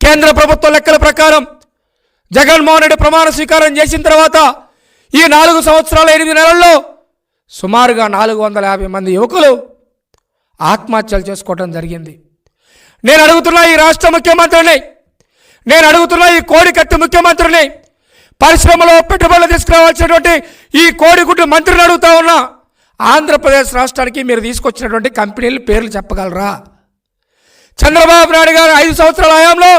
కేంద్ర ప్రభుత్వ లెక్కల ప్రకారం జగన్మోహన్ రెడ్డి ప్రమాణ స్వీకారం చేసిన తర్వాత ఈ 4 సంవత్సరాల 8 నెలల్లో సుమారుగా 450 మంది యువకులు ఆత్మహత్యలు చేసుకోవడం జరిగింది. నేను అడుగుతున్నా ఈ రాష్ట్ర ముఖ్యమంత్రిని, నేను అడుగుతున్నా ఈ కోడికత్తి ముఖ్యమంత్రిని, పరిశ్రమలో పెట్టుబడులు తీసుకురావాల్సినటువంటి ఈ కోడిగుడ్డు మంత్రిని అడుగుతా ఉన్నా, ఆంధ్రప్రదేశ్ రాష్ట్రానికి మీరు తీసుకొచ్చినటువంటి కంపెనీల పేర్లు చెప్పగలరా? చంద్రబాబు నాయుడు గారు 5 సంవత్సరాల హయాంలో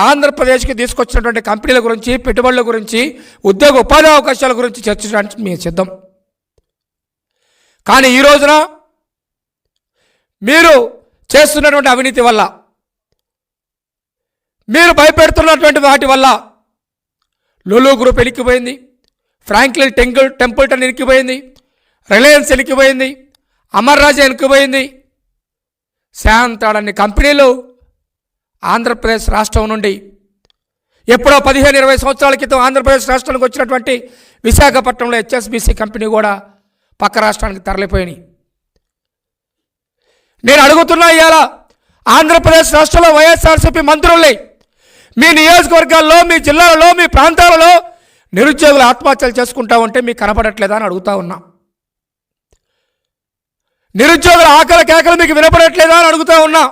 ఆంధ్రప్రదేశ్కి తీసుకొచ్చినటువంటి కంపెనీల గురించి, పెట్టుబడుల గురించి, ఉద్యోగ ఉపాధి అవకాశాల గురించి చర్చించడానికి మేము సిద్ధం. కానీ ఈ రోజున మీరు చేస్తున్నటువంటి అవినీతి వల్ల, మీరు భయపెడుతున్నటువంటి వాటి వల్ల లులు గ్రూప్ ఎనిక్కిపోయింది, ఫ్రాంక్లిన్ టెంపుల్టన్ ఎనిక్కిపోయింది, రిలయన్స్ ఎనిక్కిపోయింది, అమర్ రాజా ఎనిక్కిపోయింది. శాంతాడన్ని కంపెనీలు ఆంధ్రప్రదేశ్ రాష్ట్రం నుండి ఎప్పుడో 15-20 సంవత్సరాల క్రితం ఆంధ్రప్రదేశ్ రాష్ట్రానికి వచ్చినటువంటి విశాఖపట్నంలో HSBC కంపెనీ కూడా పక్క రాష్ట్రానికి తరలిపోయినాయి. నేను అడుగుతున్నా, ఇవాళ ఆంధ్రప్రదేశ్ రాష్ట్రంలో వైఎస్ఆర్సీపీ మంత్రుల్ని మీ నియోజకవర్గాల్లో, మీ జిల్లాలలో, మీ ప్రాంతాలలో నిరుద్యోగులు ఆత్మహత్యలు చేసుకుంటా ఉంటే మీకు కనపడట్లేదా అని అడుగుతా ఉన్నా. నిరుద్యోగుల ఆకలి కేకలు మీకు వినపడట్లేదా అని అడుగుతా ఉన్నా.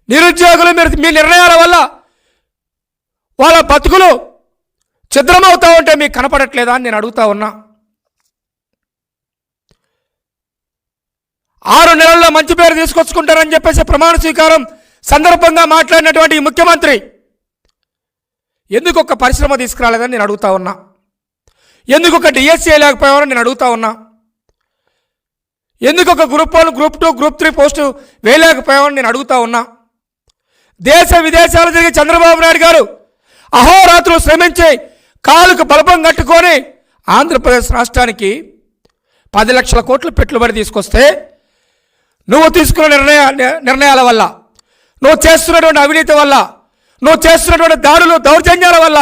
నిరుద్యోగులు మీ నిర్ణయాల వల్ల వాళ్ళ బతుకులు ఛిద్రమవుతా ఉంటే మీకు కనపడట్లేదా అని నేను అడుగుతా ఉన్నా. 6 నెలల్లో మంచి పేరు తీసుకొచ్చుకుంటారని చెప్పేసి ప్రమాణ స్వీకారం సందర్భంగా మాట్లాడినటువంటి ఈ ముఖ్యమంత్రి ఎందుకు ఒక పరిశ్రమ తీసుకురాలేదని నేను అడుగుతా ఉన్నా. ఎందుకు ఒక డిఎస్సీ లేకపోయామని నేను అడుగుతా ఉన్నా. ఎందుకు ఒక గ్రూప్ 1, గ్రూప్ 2, గ్రూప్ 3 పోస్టు వేయలేకపోయామని నేను అడుగుతా ఉన్నా. దేశ విదేశాలు తిరిగి చంద్రబాబు నాయుడు గారు అహోరాత్రులు శ్రమించి కాలుకు బలపం కట్టుకొని ఆంధ్రప్రదేశ్ రాష్ట్రానికి 10 లక్షల కోట్ల పెట్టుబడి తీసుకొస్తే నువ్వు తీసుకున్న నిర్ణయాల వల్ల, నువ్వు చేస్తున్నటువంటి అవినీతి వల్ల, నువ్వు చేస్తున్నటువంటి దాడులు, దౌర్జన్యాల వల్ల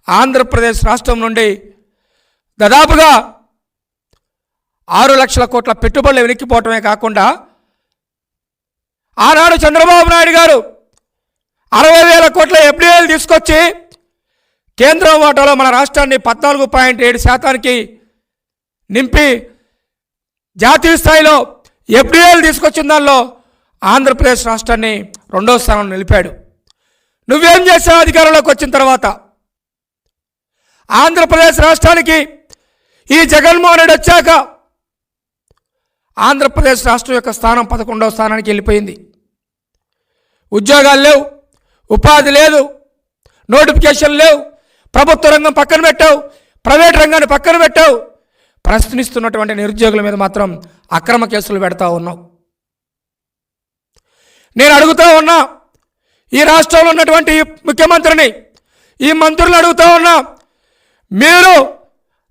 ఆంధ్రప్రదేశ్ రాష్ట్రం నుండి దాదాపుగా 6 లక్షల కోట్ల పెట్టుబడులు వెనక్కిపోవటమే కాకుండా ఆనాడు చంద్రబాబు నాయుడు గారు 60,000 కోట్ల FDIలు తీసుకొచ్చి కేంద్రం వాటాలో మన రాష్ట్రాన్ని 14.7% నింపి జాతీయ స్థాయిలో FDIలు తీసుకొచ్చిన దానిలో ఆంధ్రప్రదేశ్ రాష్ట్రాన్ని 2వ స్థానంలో నిలిపాడు. నువ్వేం చేసావు అధికారంలోకి వచ్చిన తర్వాత? ఆంధ్రప్రదేశ్ రాష్ట్రానికి ఈ జగన్మోహన్ రెడ్డి వచ్చాక ఆంధ్రప్రదేశ్ రాష్ట్రం యొక్క స్థానం 11వ స్థానానికి వెళ్ళిపోయింది. ఉద్యోగాలు లేవు, ఉపాధి లేదు, నోటిఫికేషన్ లేవు, ప్రభుత్వ రంగం పక్కన పెట్టావు, ప్రైవేట్ రంగాన్ని పక్కన పెట్టావు. ప్రశ్నిస్తున్నటువంటి నిరుద్యోగుల మీద మాత్రం అక్రమ కేసులు పెడతా ఉన్నావు. నేను అడుగుతా ఉన్నా, ఈ రాష్ట్రంలో ఉన్నటువంటి ముఖ్యమంత్రిని, ఈ మంత్రులను అడుగుతా ఉన్నా, మీరు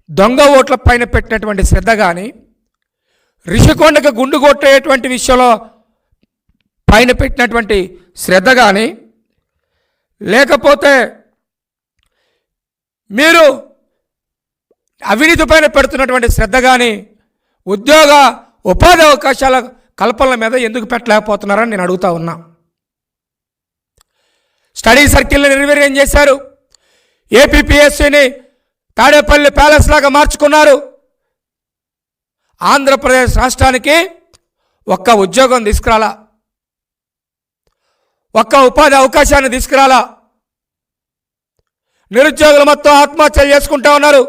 దొంగ ఓట్ల పైన పెట్టినటువంటి శ్రద్ధ కానీ, రిషికొండకు గుండు కొట్టేటువంటి విషయంలో పైన పెట్టినటువంటి శ్రద్ధ కానీ, లేకపోతే మీరు అవినీతి పైన పెడుతున్నటువంటి శ్రద్ధ కానీ, ఉద్యోగ ఉపాధి అవకాశాల కల్పనల మీద ఎందుకు పెట్టలేకపోతున్నారని నేను అడుగుతా ఉన్నా. స్టడీ సర్కిల్ని నిర్వీర్యం చేశారు. ఏపీపీఎస్సీని తాడేపల్లి ప్యాలెస్ లాగా మార్చుకున్నారు. ఆంధ్రప్రదేశ్ రాష్ట్రానికి ఒక్క ఉద్యోగం తీసుకురాలా, ఒక్క ఉపాధి అవకాశాన్ని తీసుకురాలా. నిరుద్యోగులు మొత్తం ఆత్మహత్యలు చేసుకుంటా ఉన్నారు.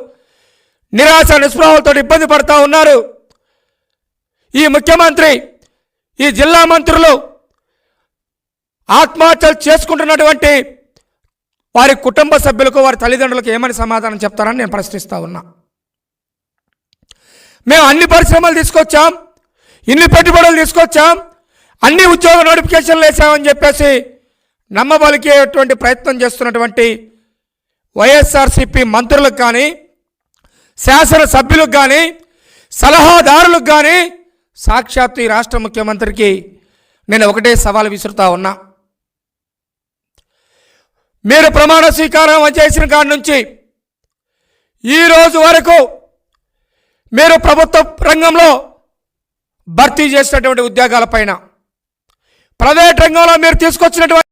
నిరాశ నిస్పృహలతో ఇబ్బంది పడుతూ ఉన్నారు. ఈ ముఖ్యమంత్రి, ఈ జిల్లా మంత్రులు ఆత్మహత్యలు చేసుకుంటున్నటువంటి వారి కుటుంబ సభ్యులకు, వారి తల్లిదండ్రులకు ఏమని సమాధానం చెప్తారని నేను ప్రశ్నిస్తూ ఉన్నా. మేము అన్ని పరిశ్రమలు తీసుకొచ్చాం, ఇన్ని పెట్టుబడులు తీసుకొచ్చాం, అన్ని ఉద్యోగ నోటిఫికేషన్లు వేసామని చెప్పేసి నమ్మబలికేటువంటి ప్రయత్నం చేస్తున్నటువంటి వైఎస్ఆర్సీపీ మంత్రులకు కానీ, శాసనసభ్యులకు కానీ, సలహాదారులకు కానీ, సాక్షాత్తు ఈ రాష్ట్ర ముఖ్యమంత్రికి నేను ఒకటే సవాల్ విసురుతా ఉన్నా. మీరు ప్రమాణ స్వీకారం చేసిన కాడి నుంచి ఈ రోజు వరకు మీరు ప్రభుత్వ రంగంలో భర్తీ చేసినటువంటి ఉద్యోగాలపైన, ప్రైవేట్ రంగంలో మీరు తీసుకొచ్చినటువంటి